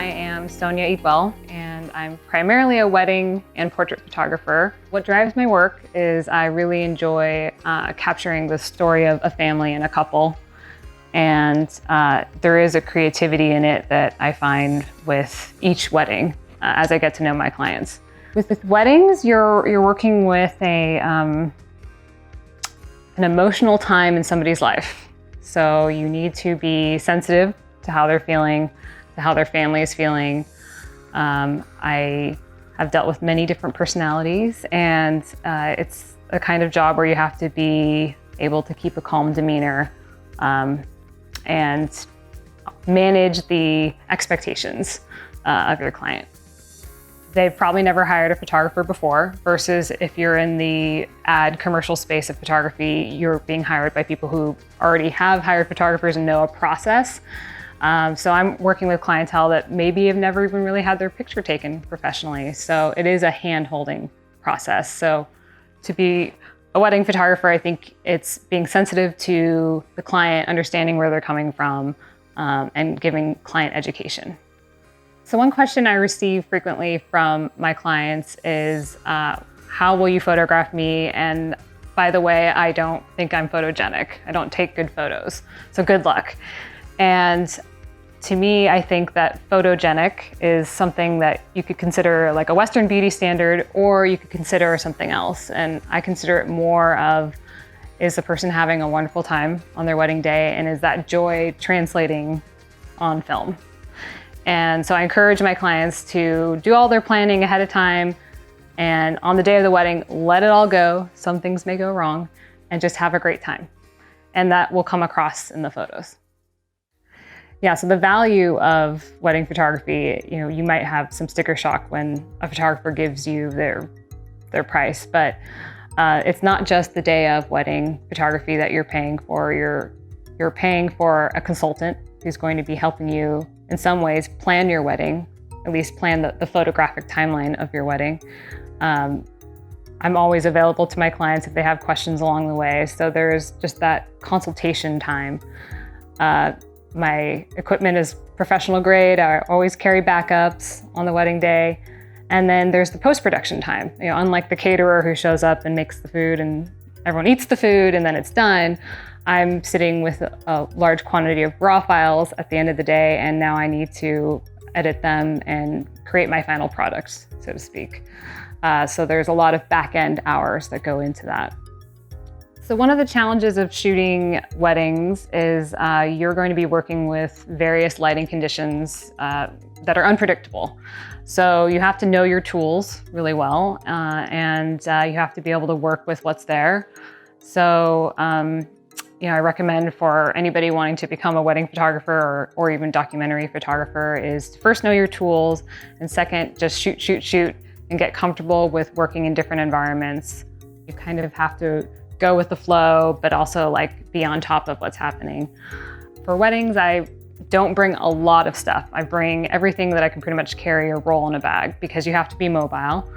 I am Sonya Yruel, and I'm primarily a wedding and portrait photographer. What drives my work is I really enjoy capturing the story of a family and a couple. And there is a creativity in it that I find with each wedding as I get to know my clients. With weddings, you're working with an emotional time in somebody's life. So you need to be sensitive to how they're feeling, to how their family is feeling. I have dealt with many different personalities, and it's a kind of job where you have to be able to keep a calm demeanor and manage the expectations of your client. They've probably never hired a photographer before, versus if you're in the ad commercial space of photography, you're being hired by people who already have hired photographers and know a process. So I'm working with clientele that maybe have never even really had their picture taken professionally. So it is a hand-holding process. So to be a wedding photographer, I think it's being sensitive to the client, understanding where they're coming from, and giving client education. So one question I receive frequently from my clients is, how will you photograph me? And by the way, I don't think I'm photogenic. I don't take good photos, so good luck. And to me, I think that photogenic is something that you could consider like a Western beauty standard, or you could consider something else. And I consider it more of, is the person having a wonderful time on their wedding day, and is that joy translating on film? And so I encourage my clients to do all their planning ahead of time, and on the day of the wedding, let it all go. Some things may go wrong, and just have a great time. And that will come across in the photos. Yeah, so the value of wedding photography, you might have some sticker shock when a photographer gives you their price, but it's not just the day of wedding photography that you're paying for. You're paying for a consultant who's going to be helping you in some ways plan your wedding, at least plan the photographic timeline of your wedding. I'm always available to my clients if they have questions along the way. So there's just that consultation time. My equipment is professional grade. I always carry backups on the wedding day. And then there's the post-production time. Unlike the caterer who shows up and makes the food and everyone eats the food and then it's done, I'm sitting with a large quantity of raw files at the end of the day, and now I need to edit them and create my final product, so to speak. So there's a lot of back-end hours that go into that. So one of the challenges of shooting weddings is you're going to be working with various lighting conditions that are unpredictable. So you have to know your tools really well, and you have to be able to work with what's there. So I recommend for anybody wanting to become a wedding photographer or even documentary photographer is to first know your tools, and second, just shoot, and get comfortable with working in different environments. You kind of have to go with the flow, but also be on top of what's happening. For weddings, I don't bring a lot of stuff. I bring everything that I can pretty much carry or roll in a bag, because you have to be mobile.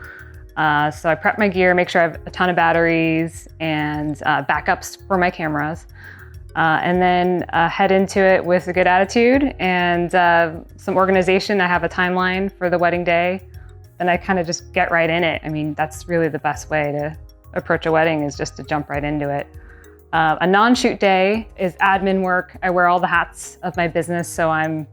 So I prep my gear, make sure I have a ton of batteries and backups for my cameras, and then head into it with a good attitude and some organization. I have a timeline for the wedding day, and I kind of just get right in it. I mean, that's really the best way to approach a wedding, is just to jump right into it. A non-shoot day is admin work. I wear all the hats of my business, so I'm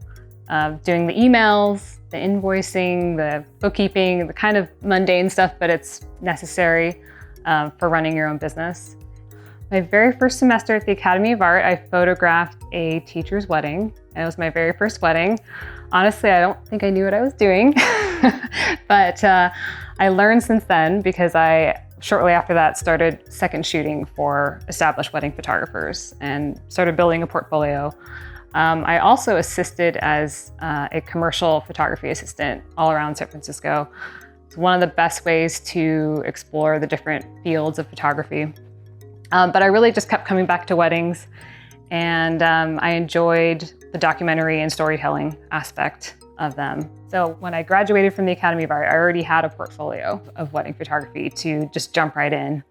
doing the emails, the invoicing, the bookkeeping, the kind of mundane stuff, but it's necessary for running your own business. My very first semester at the Academy of Art, I photographed a teacher's wedding. It was my very first wedding. Honestly, I don't think I knew what I was doing, but I learned since then, because I shortly after that started second shooting for established wedding photographers and started building a portfolio. I also assisted as a commercial photography assistant all around San Francisco. It's one of the best ways to explore the different fields of photography. But I really just kept coming back to weddings, and I enjoyed the documentary and storytelling aspect of them. So when I graduated from the Academy of Art, I already had a portfolio of wedding photography to just jump right in.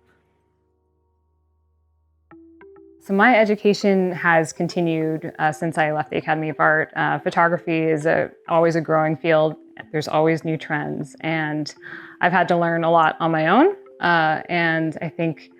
So my education has continued since I left the Academy of Art. Photography is always a growing field. There's always new trends, and I've had to learn a lot on my own. And I think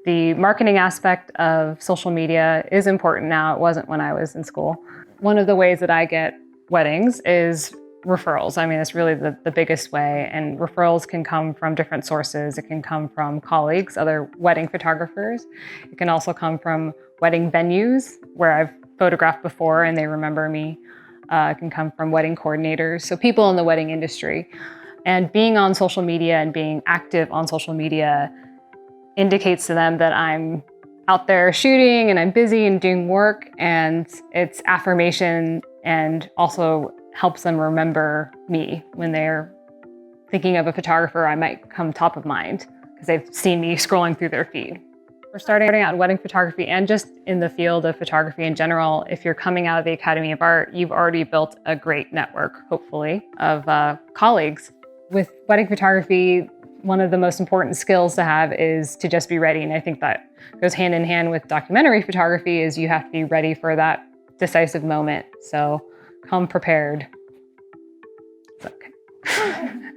the marketing aspect of social media is important now. It wasn't when I was in school. One of the ways that I get weddings is referrals. I mean, it's really the biggest way, and referrals can come from different sources. It can come from colleagues, other wedding photographers. It can also come from wedding venues where I've photographed before and they remember me. It can come from wedding coordinators, so people in the wedding industry. And being on social media and being active on social media indicates to them that I'm out there shooting and I'm busy and doing work, and it's affirmation and also helps them remember me when they're thinking of a photographer. I might come top of mind because they've seen me scrolling through their feed. For starting out in wedding photography and just in the field of photography in general, if you're coming out of the Academy of Art, you've already built a great network, hopefully, of colleagues. With wedding photography, one of the most important skills to have is to just be ready. And I think that goes hand in hand with documentary photography, is you have to be ready for that decisive moment. So come prepared. It's okay.